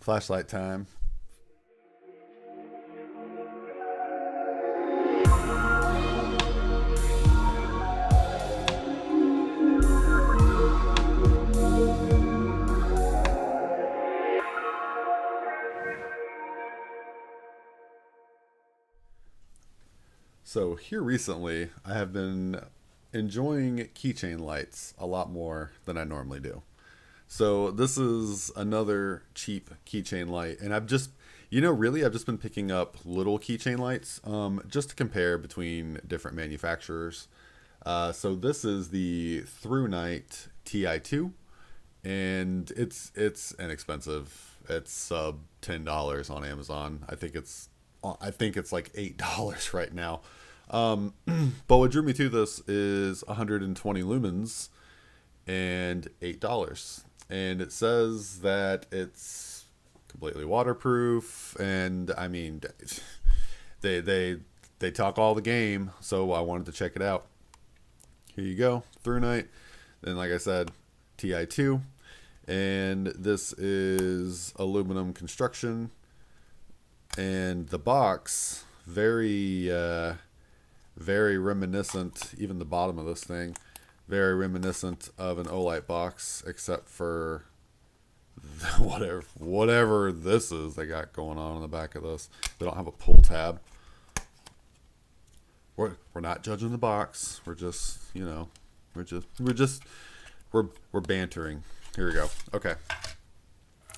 Flashlight time. So here recently, I have been enjoying keychain lights a lot more than I normally do. So this is another cheap keychain light, and I've just, really, I've just been picking up little keychain lights, just to compare between different manufacturers. So this is the Thrunite Ti2, and it's inexpensive. It's sub $10 on Amazon. I think it's like $8 right now. But what drew me to this is 120 lumens and $8. And it says that it's completely waterproof, and I mean, they talk all the game, so I wanted to check it out. Here you go, Thrunite. Then, like I said, Ti2, and this is aluminum construction, and the box very reminiscent. Even the bottom of this thing, very reminiscent of an Olight box, except for whatever this is they got going on in the back of this. They don't have a pull tab. We're not judging the box. We're just, we're bantering. Here we go. Okay.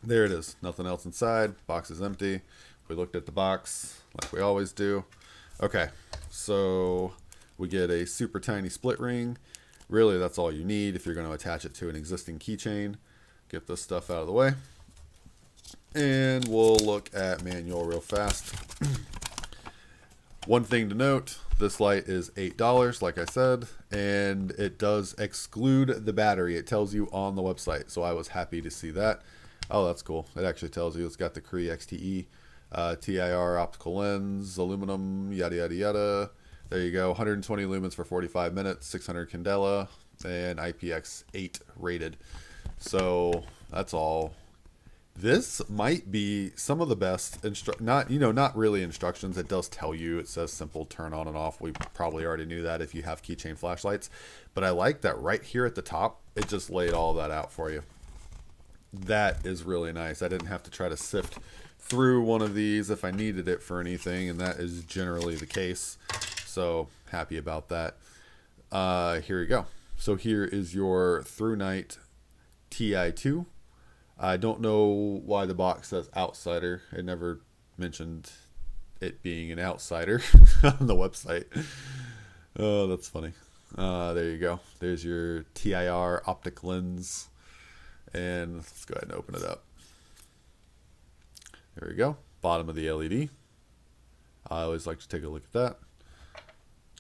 There it is. Nothing else inside. Box is empty. We looked at the box like we always do. Okay. So we get a super tiny split ring. Really, that's all you need if you're going to attach it to an existing keychain. Get this stuff out of the way. And we'll look at manual real fast. One thing to note, this light is $8, like I said, and it does exclude the battery. It tells you on the website, so I was happy to see that. Oh, that's cool. It actually tells you it's got the Cree XTE, TIR optical lens, aluminum, yada, yada, yada. There you go. 120 lumens for 45 minutes, 600 candela, and IPX8 rated. So that's all. This might be some of the best not really instructions. It does tell you. It says simple turn on and off. We probably already knew that if you have keychain flashlights. But I like that right here at the top, it just laid all that out for you. That is really nice. I didn't have to try to sift through one of these if I needed it for anything, and that is generally the case. So happy about that. Here we go. So here is your Thrunite Ti2. I don't know why the box says outsider. It never mentioned it being an outsider on the website. Oh, that's funny. There you go. There's your TIR optic lens. And let's go ahead and open it up. There we go. Bottom of the LED. I always like to take a look at that.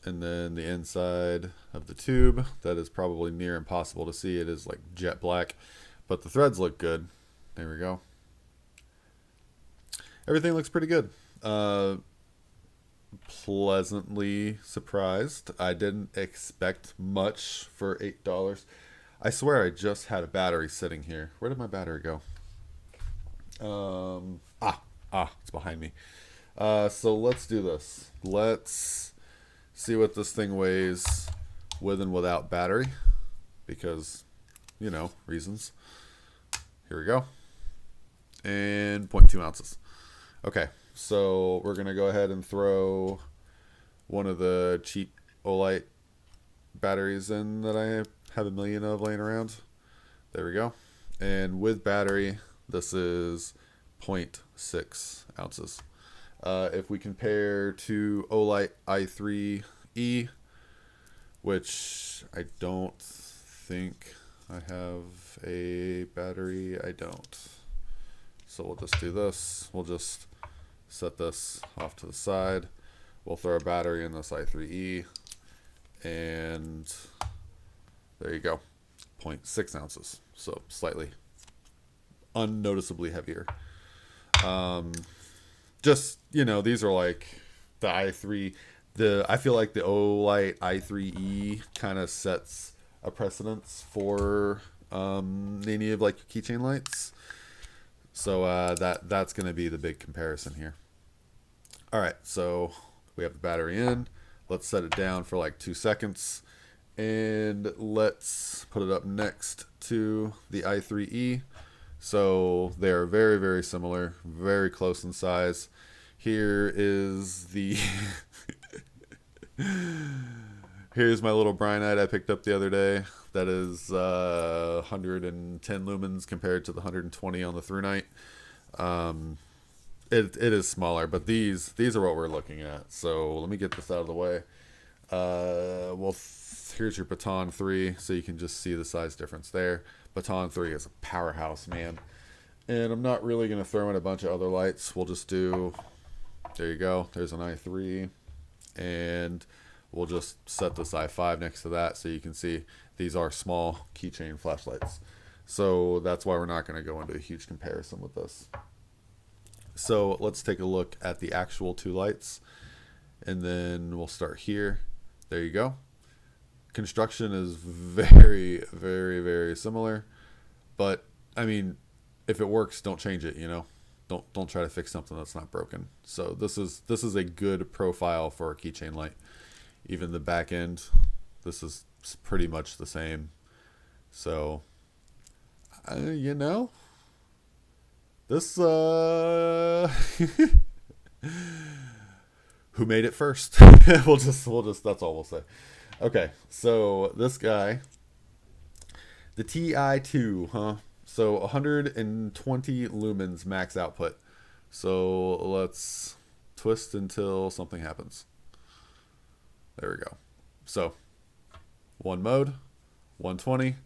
And then the inside of the tube. That is probably near impossible to see. It is like jet black. But the threads look good. There we go. Everything looks pretty good. Pleasantly surprised. I didn't expect much for $8. I swear I just had a battery sitting here. Where did my battery go? It's behind me. So let's do this. Let's see what this thing weighs with and without battery. Because, reasons. Here we go. And 0.2 ounces. Okay, so we're going to go ahead and throw one of the cheap Olight batteries in that I have a million of laying around. There we go. And with battery, this is 0.6 ounces. If we compare to Olight i3E, which I don't think I have a battery. I don't. So we'll just do this. We'll just set this off to the side. We'll throw a battery in this i3E. And there you go. 0.6 ounces. So slightly unnoticeably heavier. These are like the i3. I feel like the Olight i3E kind of sets a precedence for any of like keychain lights. So that's going to be the big comparison here. All right, so we have the battery in. Let's set it down for like 2 seconds. And let's put it up next to the i3E. So they're very, very similar, very close in size. Here is the here's my little Brynite I picked up the other day. That is 110 lumens compared to the 120 on the Thrunite. It is smaller, but these are what we're looking at. So let me get this out of the way. Well, here's your Baton 3, so you can just see the size difference there. Baton 3 is a powerhouse, man. And I'm not really going to throw in a bunch of other lights. We'll just do, there you go, there's an i3. And we'll just set this i5 next to that so you can see these are small keychain flashlights. So that's why we're not going to go into a huge comparison with this. So let's take a look at the actual two lights. And then we'll start here. There you go. Construction is very, very, very similar, but I mean, if it works, don't change it. You know, don't try to fix something that's not broken. So this is a good profile for a keychain light. Even the back end, this is pretty much the same. So, you know, this who made it first? we'll just that's all we'll say. Okay, so this guy, the Ti2, huh? So 120 lumens max output. So let's twist until something happens. There we go. So one mode, 120,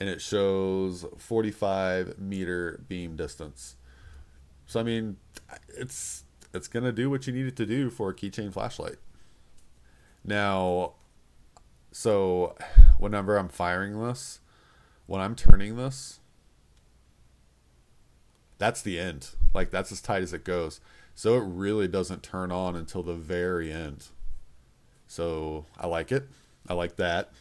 and it shows 45 meter beam distance. So I mean, it's gonna do what you need it to do for a keychain flashlight. Now, so whenever I'm firing this, when I'm turning this, that's the end. Like, that's as tight as it goes. So it really doesn't turn on until the very end. So I like it. I like that.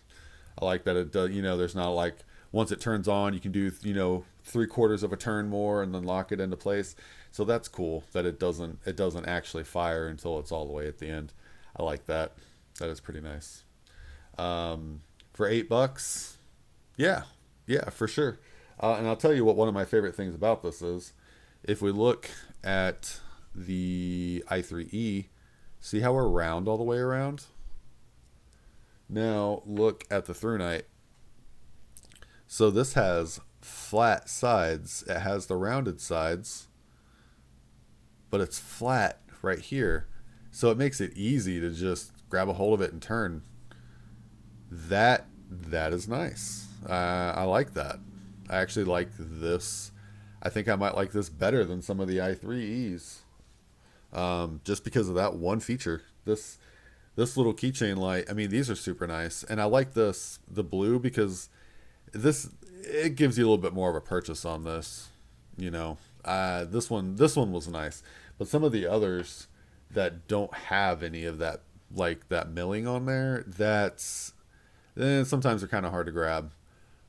I like that it does, you know, there's not like, once it turns on, you can do, you know, 3/4 of a turn more and then lock it into place. So that's cool that it doesn't actually fire until it's all the way at the end. I like that. That is pretty nice. For $8, yeah, for sure. And I'll tell you what one of my favorite things about this is, if we look at the i3E, see how we're round all the way around? Now look at the Thrunite. So this has flat sides. It has the rounded sides, but it's flat right here. So it makes it easy to just grab a hold of it and turn. That is nice. I like that. I actually like this. I think I might like this better than some of the i3Es, just because of that one feature. This little keychain light. I mean, these are super nice, and I like the blue because it gives you a little bit more of a purchase on this. You know, this one was nice, but some of the others that don't have any of that, like that milling on there, sometimes they're kind of hard to grab.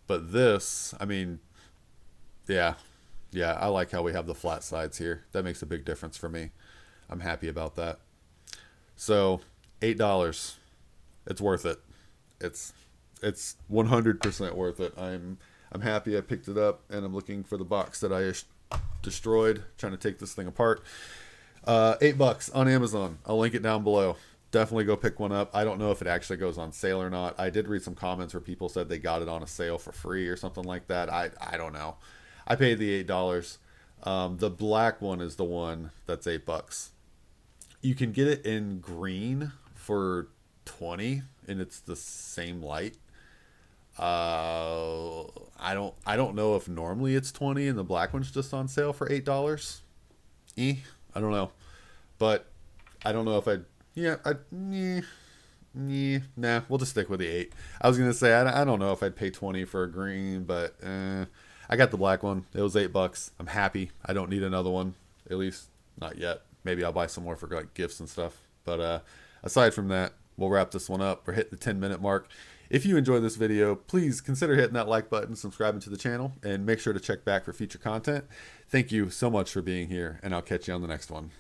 But this, I mean, yeah, I like how we have the flat sides here. That makes a big difference for me. I'm happy about that. So $8, it's worth it. It's 100% worth it. I'm happy I picked it up, and I'm looking for the box that I destroyed, trying to take this thing apart. $8 on Amazon. I'll link it down below. Definitely go pick one up. I don't know if it actually goes on sale or not. I did read some comments where people said they got it on a sale for free or something like that. I don't know. I paid the $8. The black one is the one that's $8. You can get it in green for $20, and it's the same light. I don't know if normally it's $20 and the black one's just on sale for $8. I don't know, but I don't know if nah, we'll just stick with the 8. I was gonna say I don't know if I'd pay 20 for a green, but I got the black one. It was $8. I'm happy. I don't need another one, at least not yet. Maybe I'll buy some more for like gifts and stuff. But aside from that, we'll wrap this one up. We're hitting the 10-minute mark. If you enjoyed this video, please consider hitting that like button, subscribing to the channel, and make sure to check back for future content. Thank you so much for being here, and I'll catch you on the next one.